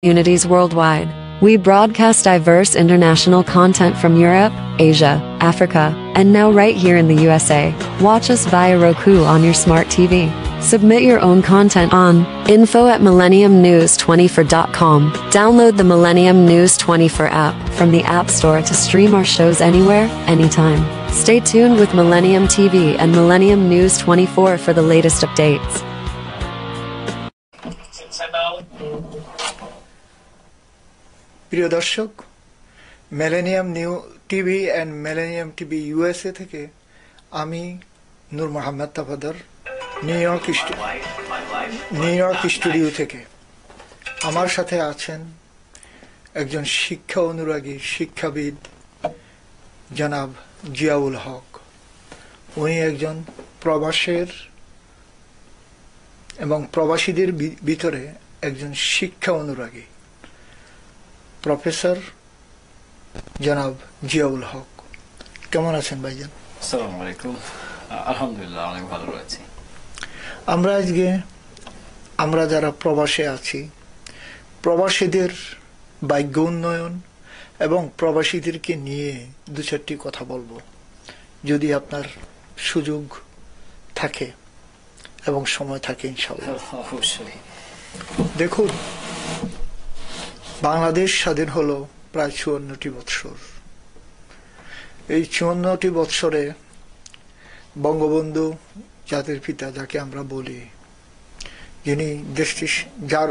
communities worldwide. We broadcast diverse international content from Europe, Asia, Africa, and now right here in the USA. Watch us via Roku on your smart TV. Submit your own content on info@millenniumnews24.com. Download the Millennium News 24 app from the App Store to stream our shows anywhere, anytime. Stay tuned with Millennium TV and Millennium News 24 for the latest updates. প্রিয় দর্শক, millennium new TV and millennium TV USA থেকে আমি Noor Mohammad Tafadar New York studio থেকে। আমার সাথে আছেন একজন শিক্ষা অনুরাগী শিক্ষাবিদ জনাব জিয়াউল হক। উনি একজন প্রবাসের এবং প্রবাসীদের ভিতরে একজন শিক্ষা অনুরাগী প্রফেসর জনাব জিয়াউল হক। কেমন আছেন ভাইজান? আসসালামু আলাইকুম। আলহামদুলিল্লাহ, অনেক ভালো রয়েছি। আমরা যারা প্রবাসে আছি, প্রবাসীদের ভাগ্য উন্নয়ন এবং প্রবাসীদেরকে নিয়ে দু চারটি কথা বলবো, যদি আপনার সুযোগ থাকে এবং সময় থাকে ইনশাআল্লাহ। অবশ্যই। দেখুন, বাংলাদেশ স্বাধীন হলো প্রায় ৫৪টি বৎসর। এই ৫৪টি বৎসরে বঙ্গবন্ধু জাতির পিতা, যাকে আমরা বলি, যিনি যার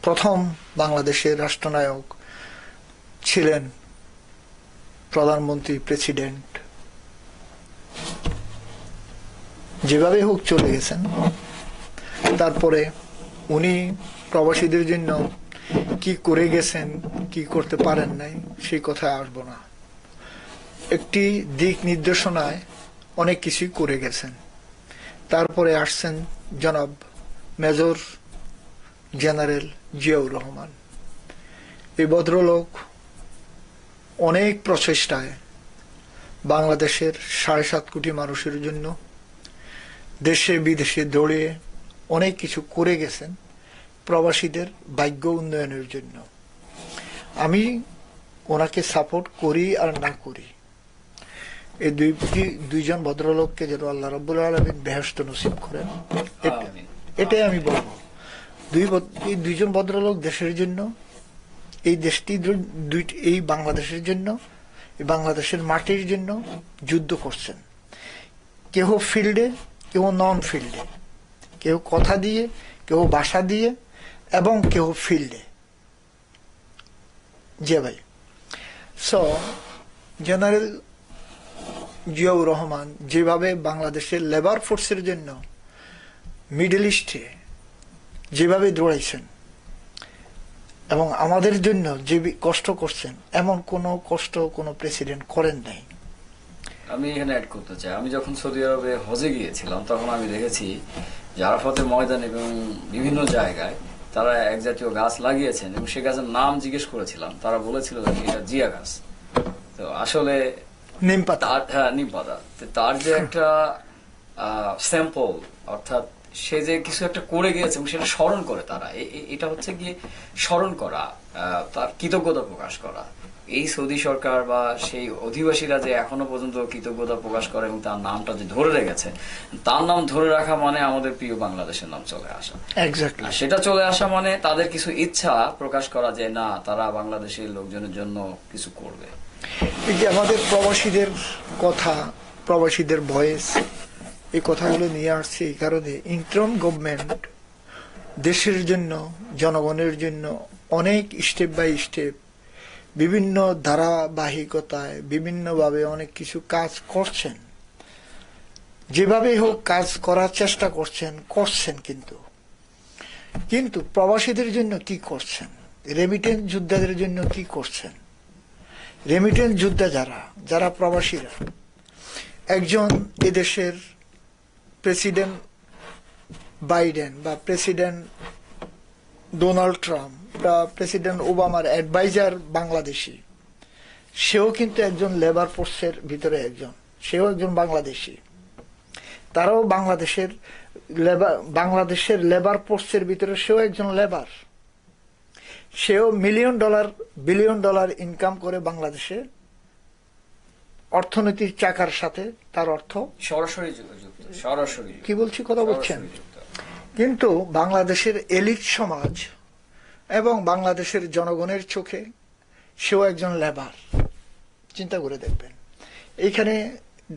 প্রথম বাংলাদেশের রাষ্ট্রনায়ক ছিলেন প্রধানমন্ত্রী, প্রেসিডেন্ট, যেভাবে হোক চলে গেছেন। তারপরে উনি প্রবাসীদের জন্য কি করে গেছেন, কি করতে পারেন নাই, সেই কথায় আসবো না। একটি দিক নির্দেশনায় অনেক কিছুই করে গেছেন। তারপরে আসছেন জনাব মেজর জেনারেল জিয়াউর রহমান। এই ভদ্রলোক অনেক প্রচেষ্টায় বাংলাদেশের ৭.৫ কোটি মানুষের জন্য দেশে বিদেশে দৌড়িয়ে অনেক কিছু করে গেছেন প্রবাসীদের ভাগ্য উন্নয়নের জন্য। আমি ওনাকে সাপোর্ট করি আর না করি, এই দুইজন ভদ্রলোককে যেন আল্লাহ রাব্বুল আলামিন বেহেশত নসিব করেন, এটাই আমি বলবো। এই দুইজন ভদ্রলোক দেশের জন্য, এই দেশটি এই বাংলাদেশের জন্য, এই বাংলাদেশের মাটির জন্য যুদ্ধ করছেন। কেউ ফিল্ডে, কেউ নন ফিল্ডে, কেউ কথা দিয়ে, কেউ ভাষা দিয়ে, এবং কেউ ফিল্ডে। জি ভাই। সো জেনারেল জিয়াউর রহমান যেভাবে বাংলাদেশের লেবার ফোর্সের জন্য মিডল ইস্টে যেভাবে দৌড়াইছেন এবং আমাদের জন্য যে কষ্ট করছেন, এমন কোনো কষ্ট কোনো প্রেসিডেন্ট করেন নাই। আমি এখানে অ্যাড করতে চাই, আমি যখন সৌদি আরবে হজে গিয়েছিলাম তখন আমি দেখেছি যে আরাফাতের ময়দান এবং বিভিন্ন জায়গায় তারা এক জাতীয় গাছ লাগিয়েছেন এবং সে গাছের নাম জিজ্ঞেস করেছিলাম, তারা বলেছিল এটা জিয়া গাছ। তো আসলে নিম পাতা। হ্যাঁ, নিম পাতা। তার যে একটা স্যাম্পল, অর্থাৎ সে যে কিছু একটা করে গিয়েছে এবং সেটা স্মরণ করে তারা, এটা হচ্ছে গিয়ে স্মরণ করা, তার কৃতজ্ঞতা প্রকাশ করা। এই সৌদি সরকার বা সেই অধিবাসীরা যে এখনো পর্যন্ত কৃতজ্ঞতা প্রকাশ করে এবং তার নামটা যে ধরে রেখেছে, তার নাম ধরে রাখা মানে আমাদের প্রিয় বাংলাদেশের নাম চলে আসা। সেটা চলে আসা মানে তাদের কিছু ইচ্ছা প্রকাশ করা যে না, তারা বাংলাদেশের লোকজনের জন্য কিছু করবে। এই যে আমাদের প্রবাসীদের কথা, প্রবাসীদের ভয়েস, এই কথাগুলো নিয়ে আসছে এই কারণে ইন্টারিম গভর্নমেন্ট দেশের জন্য, জনগণের জন্য অনেক স্টেপ বাই স্টেপ, বিভিন্ন ধারাবাহিকতায়, বিভিন্নভাবে অনেক কিছু কাজ করছেন। যেভাবে হোক কাজ করার চেষ্টা করছেন। কিন্তু প্রবাসীদের জন্য কি করছেন? রেমিটেন্স যোদ্ধাদের জন্য কি করছেন? রেমিটেন্স যোদ্ধা যারা প্রবাসীরা, একজন এদেশের প্রেসিডেন্ট বাইডেন বা প্রেসিডেন্ট ডোনাল্ড ট্রাম্প বা প্রেসিডেন্ট ওবামার অ্যাডভাইজার বাংলাদেশি, সেও কিন্তু একজন লেবার ফোর্সের ভিতরে সেও একজন বাংলাদেশি। তারাও বাংলাদেশের লেবার ফোর্সের ভিতরে সেও একজন লেবার। সেও বিলিয়ন ডলার ইনকাম করে বাংলাদেশে অর্থনীতির চাকার সাথে, তার অর্থ সরাসরি যুক্ত, সরাসরি কি বলছি কথা বলছেন। সরাসরি যুক্ত। কিন্তু বাংলাদেশের এলিট সমাজ এবং বাংলাদেশের জনগণের চোখে সেও একজন লেবার। চিন্তা করে দেখবেন, এইখানে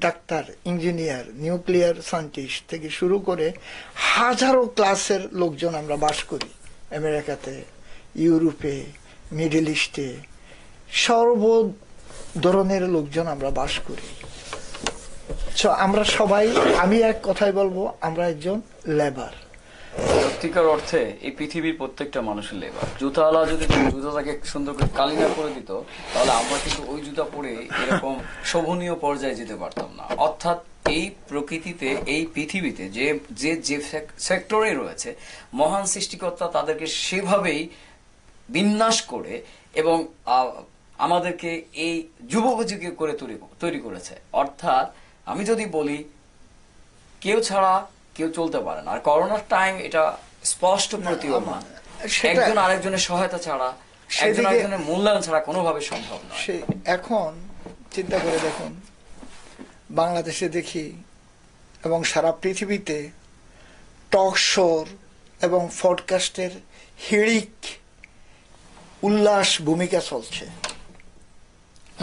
ডাক্তার, ইঞ্জিনিয়ার, নিউক্লিয়ার সায়েন্টিস্ট থেকে শুরু করে হাজারো ক্লাসের লোকজন আমরা বাস করি আমেরিকাতে, ইউরোপে, মিডল ইস্টে, সর্ব ধরনের লোকজন আমরা বাস করি। আমরা সবাই, আমি এক কথাই বলবো, আমরা একজন লেবার। সত্যিকার অর্থে এই পৃথিবীর প্রত্যেকটা মানুষের লেবার। জুতাওয়ালা যদি জুতাটাকে সুন্দর করে কালিনা করে দিত, তাহলে আমরা কিন্তু ওই জুতা পরে এরকম শোভনীয় পর্যায়ে যেতে পারতাম না। অর্থাৎ এই প্রকৃতিতে, এই পৃথিবীতে যে যে যে সেক্টরে রয়েছে, মহান সৃষ্টিকর্তা তাদেরকে সেভাবেই বিন্যাস করে এবং আমাদেরকে এই যুগোপযোগী করে তৈরি করেছে। অর্থাৎ আমি যদি বলি, কেউ ছাড়া কেউ চলতে পারে না। আর করোনার টাইম এটা স্পষ্ট প্রতীয়মান। একজন আরেকজনের সহায়তা ছাড়া, একজন আরেকজনের মূল্যায়ন ছাড়া কোনোভাবে সম্ভব নয়। এখন চিন্তা করে দেখুন, বাংলাদেশে দেখি এবং সারা পৃথিবীতে টক শোর এবং পডকাস্টের হিড়িক উল্লাস ভূমিকা চলছে।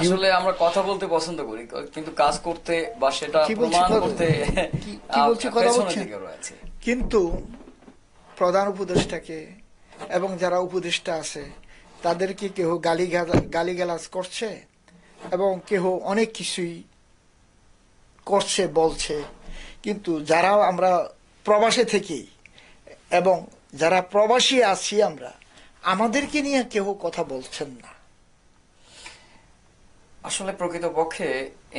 আসলে আমরা কথা বলতে পছন্দ করি, কিন্তু কাজ করতে বা সেটা প্রমাণ করতে পেছনের দিকে রয়েছে। কিন্তু প্রধান উপদেষ্টাকে এবং যারা উপদেষ্টা আছে তাদেরকে কেউ গালিগালাজ করছে এবং কেউ অনেক কিছুই করছে, বলছে। কিন্তু যারা আমরা প্রবাসে থেকেই এবং যারা প্রবাসী আছি আমরা, আমাদেরকে নিয়ে কেউ কথা বলছেন না। আসলে প্রকৃতপক্ষে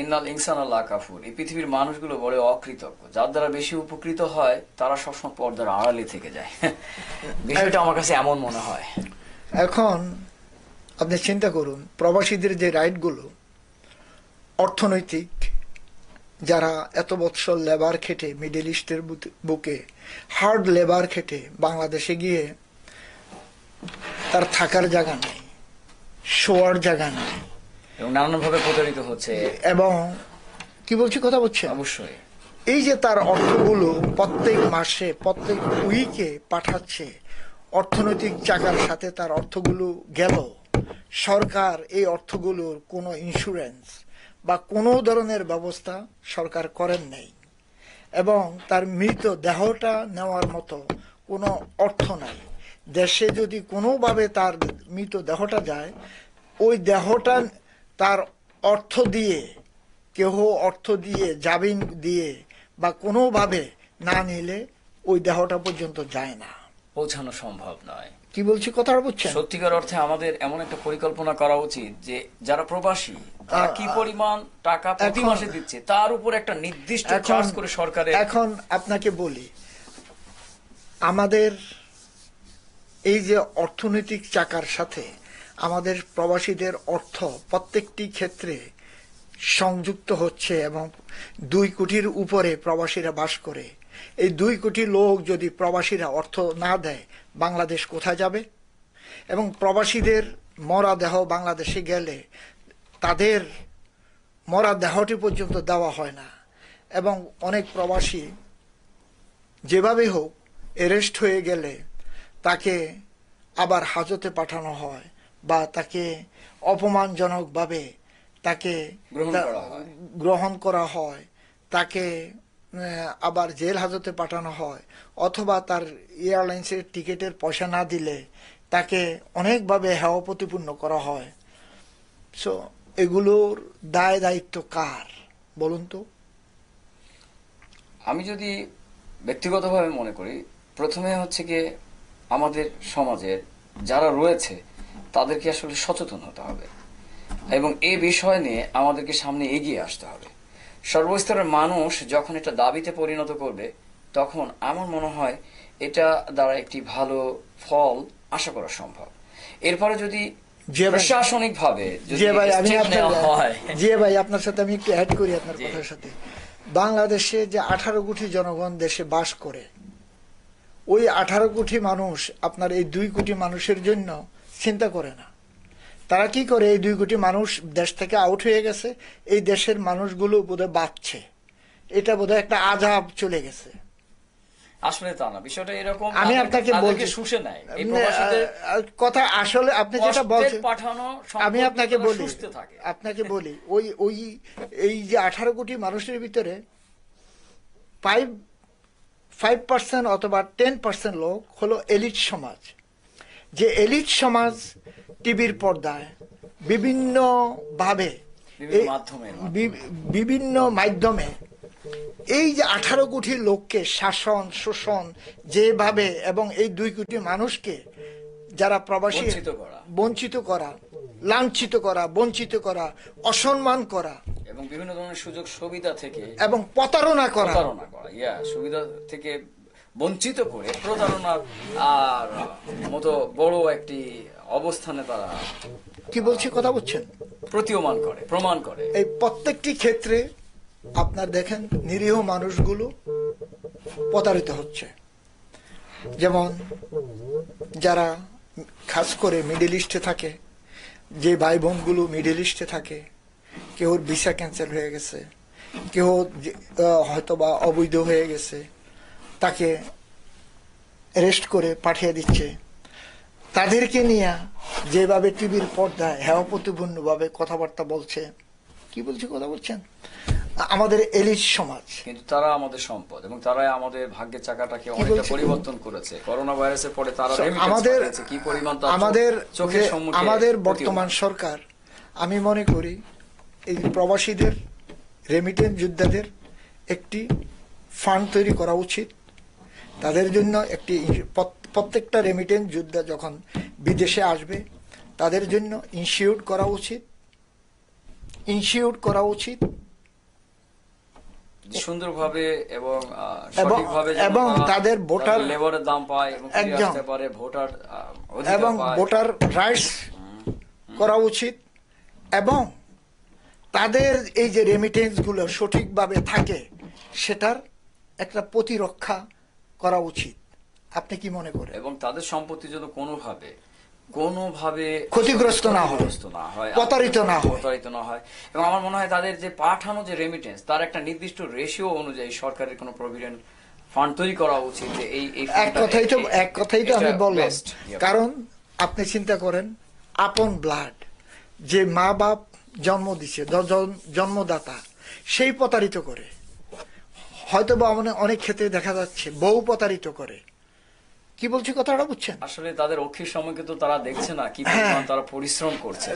ইন্নাল ইনসানা লাকাফুর, এই পৃথিবীর মানুষগুলো বড় অকৃতজ্ঞ। যার দ্বারা বেশি উপকৃত হয় তারা সবসময় পর্দার আড়ালে থেকে যায়। বিষয়টা আমার কাছে এমন মনে হয়। এখন আপনি চিন্তা করুন, প্রবাসীদের যে রাইটগুলো অর্থনৈতিক, যারা এত বৎসর লেবার খেটে মিডল ইস্টের বুকে হার্ড লেবার খেটে বাংলাদেশে গিয়ে তার থাকার জায়গা নেই, শোয়ার জায়গা নেই, এবং নানানভাবে প্রতারিত হচ্ছে। এবং কি বলছি কথা বলছে, অবশ্যই এই যে তার অর্থগুলো প্রত্যেক মাসে, প্রত্যেক উইকে পাঠাচ্ছে, অর্থনৈতিক চাকার সাথে তার অর্থগুলো গেল, সরকার এই অর্থগুলোর কোনো ইন্স্যুরেন্স বা কোনো ধরনের ব্যবস্থা সরকার করেন নাই, এবং তার মৃত দেহটা নেওয়ার মতো কোনো অর্থ নাই। দেশে যদি কোনোভাবে তার মৃত দেহটা যায়, ওই দেহটা তার অর্থ দিয়ে, কেহ অর্থ দিয়ে, জামিন দিয়ে বা কোনোভাবে না নিলে ওই দেহটা পর্যন্ত যায় না, পৌঁছানো সম্ভব নয়। কি বলছি কথাটা বুঝছেন? সত্যিকার অর্থে আমাদের এমন একটা পরিকল্পনা করা উচিত যে যারা প্রবাসী তারা কি পরিমাণ টাকা প্রতি মাসে দিচ্ছে তার উপর একটা নির্দিষ্ট চার্জ করে সরকারের। এখন আপনাকে বলি, আমাদের এই যে অর্থনৈতিক চাকার সাথে আমাদের প্রবাসীদের অর্থ প্রত্যেকটি ক্ষেত্রে সংযুক্ত হচ্ছে, এবং 2 কোটির উপরে প্রবাসীরা বাস করে। এই 2 কোটি লোক যদি প্রবাসীরা অর্থ না দেয়, বাংলাদেশ কোথায় যাবে? এবং প্রবাসীদের মরা দেহ বাংলাদেশে গেলে তাদের মরা দেহটি পর্যন্ত দেওয়া হয় না, এবং অনেক প্রবাসী যেভাবে হোক অ্যারেস্ট হয়ে গেলে তাকে আবার হাজতে পাঠানো হয়, বা তাকে অপমানজনকভাবে তাকে গ্রহণ করা হয়, তাকে আবার জেল হাজতে পাঠানো হয়, অথবা তার এয়ারলাইন্সের টিকিটের পয়সা না দিলে তাকে অনেকভাবে হেয় প্রতিপন্ন করা হয়। সো এগুলোর দায় দায়িত্ব কার বলুন তো? আমি যদি ব্যক্তিগতভাবে মনে করি, প্রথমে হচ্ছে গিয়ে আমাদের সমাজের যারা রয়েছে তাদেরকে আসলে সচেতন হতে হবে, এবং এই বিষয় নিয়ে আমাদেরকে সামনে এগিয়ে আসতে হবে। সর্বস্তরের মানুষ যখন এটা দাবিতে পরিণত করবে, তখন আমার মনে হয় এটা দ্বারা একটি ভালো ফল আশা করা সম্ভব। এরপরে যদি প্রশাসনিক ভাবে ভাই আপনার সাথে আমি একটু অ্যাড করি আপনার কথার সাথে, বাংলাদেশে যে 18 কোটি জনগণ দেশে বাস করে, ওই 18 কোটি মানুষ আপনার এই 2 কোটি মানুষের জন্য চিন্তা করে না। তারা কি করে, এই 2 কোটি মানুষ দেশ থেকে আউট হয়ে গেছে, এই দেশের মানুষগুলো বোধহয় বাঁচছে, এটা বোধহয় একটা আজাব চলে গেছে। আসলে তা না, বিষয়টা এরকম। আমি আপনাকে বলছি, শুষে নেয় এই প্রবাসীদের কথা। আসলে আপনি যেটা বলছেন, পাঠানো, আমি আপনাকে বলি, সুস্থ থাকে। আপনাকে বলি, ওই এই যে 18 কোটি মানুষের ভিতরে 5% অথবা 10% লোক হলো এলিট সমাজ। যে এলিট সমাজ টিভির পর্দায় বিভিন্ন ভাবে, বিভিন্ন মাধ্যমে এই যে 18 কোটি লোককে শাসন শোষণ যেভাবে, এবং এই 2 কোটি মানুষকে যারা প্রবাসী, বঞ্চিত করা, লাঞ্ছিত করা, বঞ্চিত করা, অসম্মান করা, এবং বিভিন্ন ধরনের সুযোগ সুবিধা থেকে এবং প্রতারণা করা, সুবিধা থেকে বঞ্চিত করে প্রতারণার আর মতো বড় একটি অবস্থানে তারা, কি বলছি কথা বুঝছেন, প্রতীয়মান করে, প্রমাণ করে। এই প্রত্যেকটি ক্ষেত্রে আপনার দেখেন নিরীহ মানুষগুলো প্রতারিত হচ্ছে। যেমন যারা খাস করে মিডল ইস্টে থাকে, যে ভাই বোনগুলো মিডল ইস্টে থাকে, কেউ ভিসা ক্যান্সেল হয়ে গেছে, কেউ হয়তো বা অবৈধ হয়ে গেছে, তাকে অ্যারেস্ট করে পাঠিয়ে দিচ্ছে। তাদেরকে নিয়ে যেভাবে টিভির পর্দায় হেয় প্রতিপূর্ণভাবে কথাবার্তা বলছে, কি বলছে কথা বলছেন, আমাদের এলিট সমাজ। কিন্তু তারা আমাদের সম্পদ, এবং তারা আমাদের ভাগ্যের চাকাটাকে অনেকটা পরিবর্তন করেছে। করোনা ভাইরাসের পরে তারা কি পরিমাণ আমাদের বর্তমান সরকার, আমি মনে করি এই প্রবাসীদের, রেমিটেন্স যোদ্ধাদের একটি ফান্ড তৈরি করা উচিত। তাদের জন্য একটি, প্রত্যেকটা রেমিটেন্স যোদ্ধা যখন বিদেশে আসবে তাদের জন্য ইনস্টিটিউট করা উচিত সুন্দরভাবে এবং সঠিকভাবে, এবং তাদের ভোটার লেবারের দাম পায় এবং ভোটার রাইটস করা উচিত, এবং তাদের এই যে রেমিটেন্স গুলো সঠিকভাবে থাকে সেটার একটা প্রতিরক্ষা করা উচিত। আপনি কি মনে করেন? এবং তাদের সম্পত্তি যেন কোনোভাবে ক্ষতিগ্রস্ত না হয়, প্রতারিত না হয়। এবং আমার মনে হয় তাদের যে পাঠানো যে রেমিটেন্স, তার একটা নির্দিষ্ট রেশিও অনুযায়ী সরকারের কোনো প্রভিডেন্ট ফান্ড তৈরি করা উচিত। এক কথাই তো আমি বললাম। কারণ আপনি চিন্তা করেন, আপন ব্লাড, যে মা বাপ জন্ম দিছে, জন্মদাতা, সেই প্রতারিত করে। হয়তো বা অনেক ক্ষেত্রে দেখা যাচ্ছে বউ প্রতারিত করে। কি বলছি কথাটা বুঝছেন? আসলে তাদের অক্ষির সময়কে তো তারা দেখছে না, কি পরিমাণ তারা পরিশ্রম করছে।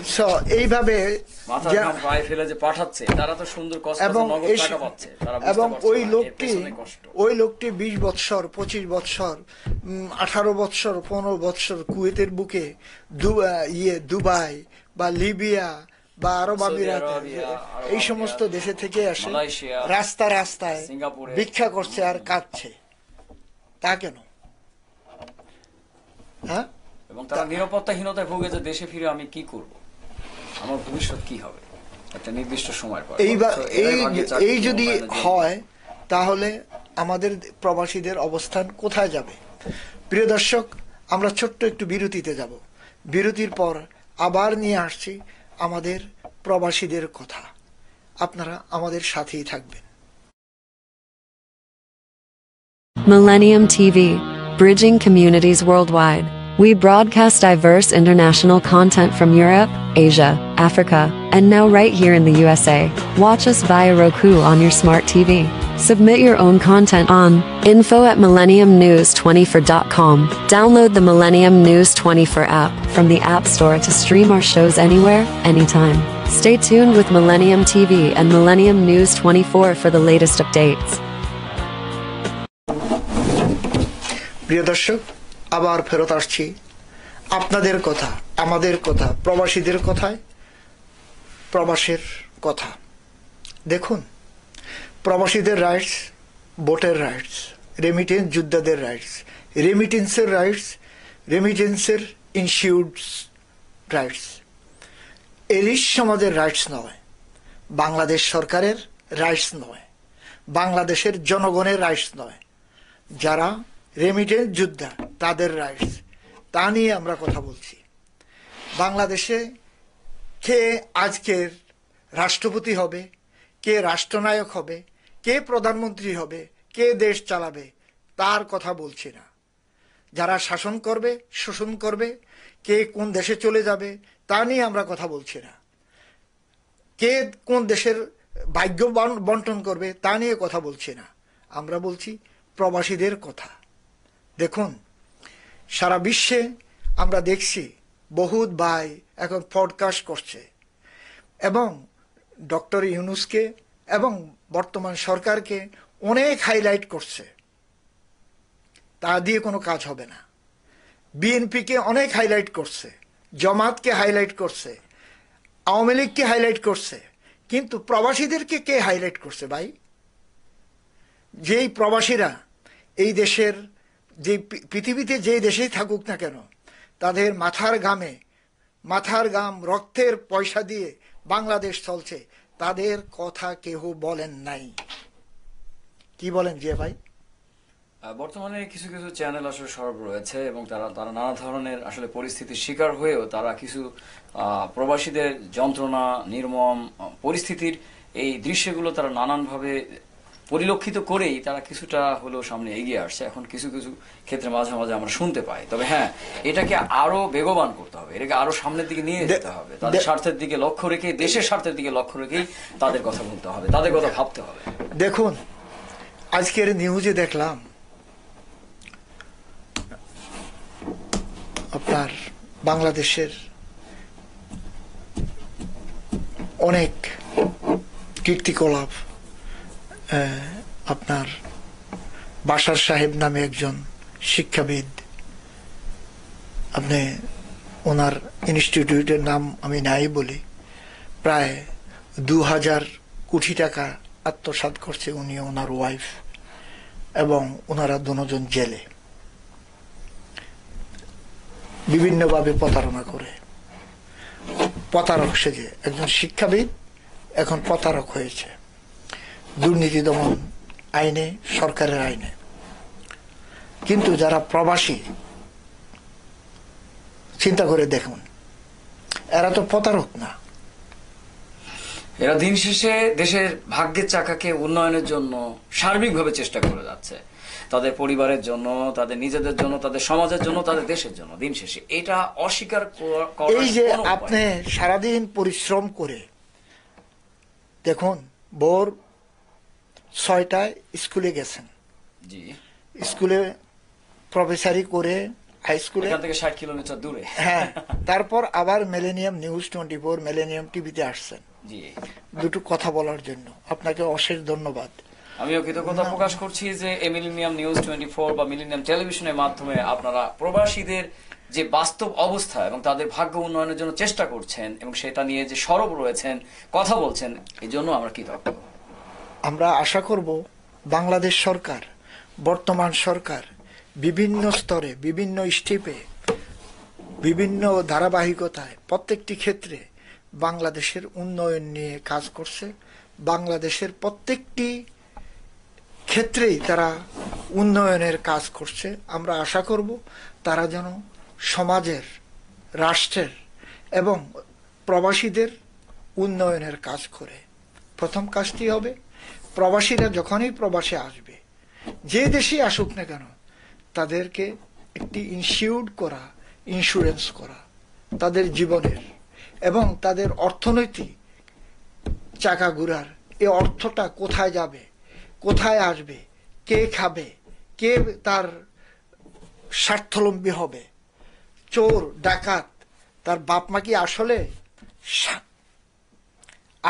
এইভাবে মাথা ঘাম পায়ে ফেলে যে পাঠাচ্ছে, তারা তো সুন্দর কষ্ট নগদ টাকা পাচ্ছে। এবং ওই লোকটি 20 বছর, 25 বছর, 18 বছর, 15 বছর কুয়েতের বুকে, দুবাই বা লিবিয়া বা আরব আমিরাত, এই সমস্ত দেশে থেকে আসে, রাস্তায় ভিক্ষা করছে আর কাঁদছে। তা কেন? এবং তারা নিরাপত্তাহীনতায় ভুগেছে। দেশে ফিরে আমি কি করব, আমার ভবিষ্যৎ কি হবে একটা নির্দিষ্ট সময় পর। এই যদি হয় তাহলে আমাদের প্রবাসীদের অবস্থান কোথায় যাবে? প্রিয় দর্শক, আমরা ছোট্ট একটু বিরতিতে যাব। বিরতির পর আবার নিয়ে আসছি আমাদের প্রবাসীদের কথা। আপনারা আমাদের সাথেই থাকবেন। Millennium TV, bridging communities worldwide. We broadcast diverse international content from Europe, Asia, Africa, and now right here in the USA. Watch us via Roku on your smart TV. Submit your own content on info@millenniumnews24.com. Download the Millennium News 24 app from the App Store to stream our shows anywhere, anytime. Stay tuned with Millennium TV and Millennium News 24 for the latest updates. প্রিয় দর্শক, আবার ফেরত আসছি আপনাদের কথা, আমাদের কথা, প্রবাসীদের কথায়, প্রবাসের কথা। দেখুন, প্রবাসীদের রাইটস, ভোটের রাইটস, রেমিটেন্স যোদ্ধাদের রাইটস, রেমিটেন্সের ইনস্টিটিউটস রাইটস, এলিট সমাজের রাইটস নয়, বাংলাদেশ সরকারের রাইটস নয়, বাংলাদেশের জনগণের রাইটস নয়, যারা রেমিটেন্স যোদ্ধা তাদের রাইটস, তা নিয়ে আমরা কথা বলছি। বাংলাদেশে কে আজকের রাষ্ট্রপতি হবে, কে রাষ্ট্রনায়ক হবে, কে প্রধানমন্ত্রী হবে, কে দেশ চালাবে তার কথা বলছি না। যারা শাসন করবে, শোষণ করবে, কে কোন দেশে চলে যাবে তা নিয়ে আমরা কথা বলছি না। কে কোন দেশের ভাগ্য বন্টন করবে তা নিয়ে কথা বলছি না। আমরা বলছি প্রবাসীদের কথা। দেখুন, সারা বিশ্বে আমরা দেখছি বহুত ভাই এখন পডকাস্ট করছে এবং ডক্টর ইউনূসকে এবং বর্তমান সরকারকে অনেক হাইলাইট করছে। তা দিয়ে কোনো কাজ হবে না। বিএনপিকে অনেক হাইলাইট করছে, জামাতকে হাইলাইট করছে, আওয়ামী লীগকে হাইলাইট করছে, কিন্তু প্রবাসীদেরকে কে হাইলাইট করছে ভাই? যেই প্রবাসীরা এই দেশের, যে পৃথিবীতে যেই দেশেই থাকুক না কেন, তাদের মাথার ঘাম রক্তের পয়সা দিয়ে বাংলাদেশ চলছে, তাদের কথা কেউ বলেন নাই। কি বলেন যে ভাই? বর্তমানে কিছু কিছু চ্যানেল আসলে সরব রয়েছে এবং তারা নানা ধরনের আসলে পরিস্থিতির শিকার হয়েও তারা কিছু প্রবাসীদের যন্ত্রণা, নির্মম পরিস্থিতির এই দৃশ্যগুলো তারা নানানভাবে পরিলক্ষিত করেই তারা কিছুটা হলেও সামনে এগিয়ে আসছে। এখন কিছু কিছু ক্ষেত্রে মাঝে মাঝে আমরা শুনতে পাই। তবে হ্যাঁ, এটাকে আরো বেগবান করতে হবে, এটাকে আরো সামনের দিকে নিয়ে যেতে হবে। তাদের স্বার্থের দিকে লক্ষ্য রেখে, দেশের স্বার্থের দিকে লক্ষ্য রেখেই তাদের কথা বলতে হবে, তাদের কথা ভাবতে হবে। দেখুন, আজকের নিউজে দেখলাম আপনার বাংলাদেশের অনেক কীর্তিকলাপ, আপনার বাশার সাহেব নামে একজন শিক্ষাবিদ, আপনি ওনার ইনস্টিটিউটের নাম আমি নাই বলি, প্রায় 2000 কোটি টাকা আত্মসাৎ করছে উনি, ওনার ওয়াইফ, এবং ওনারা দুজন জেলে বিভিন্নভাবে প্রতারণা করে। প্রতারক সেজে একজন শিক্ষাবিদ এখন প্রতারক হয়েছে দুর্নীতি দমন আইনে, সরকারের আইনে। কিন্তু যারা প্রবাসী, চিন্তা করে দেখুন, এরা তো প্রতারক না। এরা দিন শেষে দেশের ভাগ্যের চাকাকে উন্নয়নের জন্য সার্বিকভাবে চেষ্টা করে যাচ্ছে, তাদের পরিবারের জন্য, তাদের নিজেদের জন্য, তাদের সমাজের জন্য, তাদের দেশের জন্য। দিন শেষে এটা অস্বীকার করা। এই যে আপনি সারাদিন পরিশ্রম করে দেখুন, ভোর 6টায় স্কুলে গেছেন, জি, স্কুলে প্রফেসরি করে হাই স্কুলে, এখান থেকে 60 কিলোমিটার দূরে, হ্যাঁ, তারপর আবার মিলেনিয়াম নিউজ 24, মিলেনিয়াম টিভিতে আসছেন জি, দুটো কথা বলার জন্য। আপনাকে অশেষ ধন্যবাদ। আমিও কৃতজ্ঞতা প্রকাশ করছি যে মিলেনিয়াম নিউজ 24 বা মিলেনিয়াম টেলিভিশনের মাধ্যমে আপনারা প্রবাসীদের যে বাস্তব অবস্থা এবং তাদের ভাগ্য উন্নয়নের জন্য চেষ্টা করছেন এবং সেটা নিয়ে যে সরব রয়েছেন, কথা বলছেন, এই জন্য আমরা কৃতজ্ঞ। আমরা আশা করব বাংলাদেশ সরকার, বর্তমান সরকার বিভিন্ন স্তরে, বিভিন্ন স্টেপে, বিভিন্ন ধারাবাহিকতায়, প্রত্যেকটি ক্ষেত্রে বাংলাদেশের উন্নয়ন নিয়ে কাজ করছে। বাংলাদেশের প্রত্যেকটি ক্ষেত্রেই তারা উন্নয়নের কাজ করছে। আমরা আশা করব তারা যেন সমাজের, রাষ্ট্রের এবং প্রবাসীদের উন্নয়নের কাজ করে। প্রথম কাজটি হবে, প্রবাসীরা যখনই প্রবাসে আসবে, যে দেশে আসুক না কেন, তাদেরকে একটি ইন্স্যুরেন্স করা তাদের জীবনের এবং তাদের অর্থনৈতিক চাকা ঘুরার। এই অর্থটা কোথায় যাবে, কোথায় আসবে, কে খাবে, কে তার স্বার্থলম্বী হবে, চোর ডাকাত, তার বাপ মা কি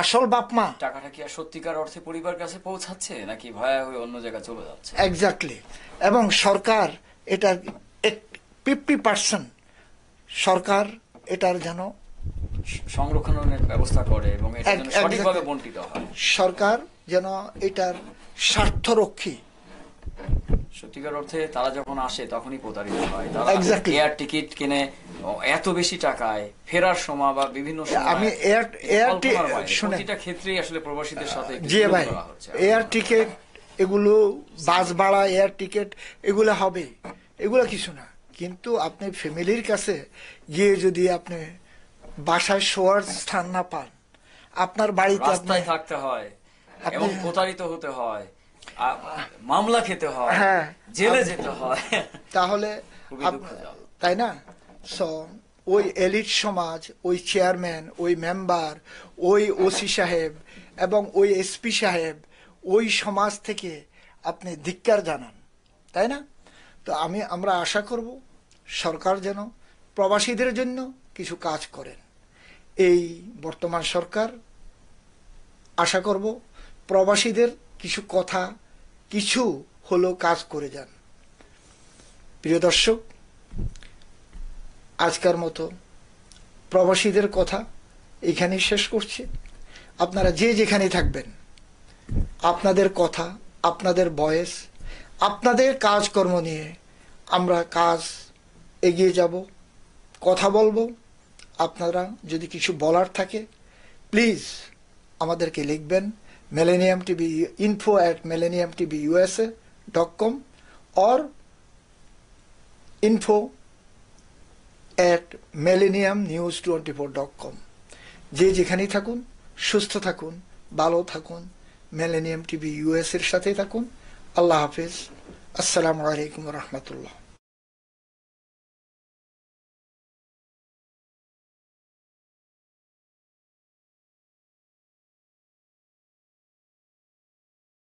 আসল বাপ মা? টাকাটা কি সত্যিকার অর্থে পরিবার কাছে পৌঁছাচ্ছে নাকি ভয়া হয়ে অন্য জায়গায় চলে যাচ্ছে? এক্স্যাক্টলি। এবং সরকার এটার 50% সরকার এটার যেন সংরক্ষণের ব্যবস্থা করে এবং এটা যেন সঠিকভাবে বণ্টিত হয়। সরকার যেন এটার স্বার্থরক্ষী। সত্যিকার অর্থে তারা যখন আসে তখনই প্রতারিত হয়। তারা এয়ার টিকিট কিনে এত বেশি টাকায় ফেরার সময় বা বিভিন্ন সময়, আমি প্রতিটা ক্ষেত্রেই আসলে প্রবাসীদের সাথে জি ভাই, এয়ার টিকিট, এগুলো বাস ভাড়া, এয়ার টিকিট, এগুলো হবে, এগুলো কিছু না। কিন্তু আপনি ফ্যামিলির কাছে গিয়ে যদি আপনি বাসায় শোয়ার স্থান না পান, আপনার বাড়িতে আপনি রাস্তায় থাকতে হয় এবং প্রতারিত হতে হয়, মামলা খেতে হয়, হ্যাঁ, জেলে যেতে হয়, তাহলে খুবই দুঃখজনক। তাই না? সো ওই এলিট সমাজ, ওই চেয়ারম্যান, ওই মেম্বার, ওই ওসি সাহেব এবং ওই এসপি সাহেব, ওই সমাজ থেকে আপনি ধিক্কার জানান, তাই না? তো আমরা আশা করব সরকার যেন প্রবাসীদের জন্য কিছু কাজ করেন। এই বর্তমান সরকার আশা করব প্রবাসীদের কিছু কথা, কিছু হলো কাজ করে যান। প্রিয় দর্শক, আজকের মতো প্রবাসীদের কথা এখানেই শেষ করছি। আপনারা যে যেখানে থাকবেন, আপনাদের কথা, আপনাদের ভয়েস, আপনাদের কাজকর্ম নিয়ে আমরা কাজ এগিয়ে যাব, কথা বলবো। আপনারা যদি কিছু বলার থাকে প্লিজ আমাদেরকে লিখবেন Millennium TV info@millenniumtvusa.com or info@millenniumnews24.com। যে যেখানেই থাকুন, সুস্থ থাকুন, ভালো থাকুন, মিলেনিয়াম টিভি ইউএস এর সাথে থাকুন। আল্লাহ হাফেজ। আসসালামু আলাইকুম রহমতুল্লাহ।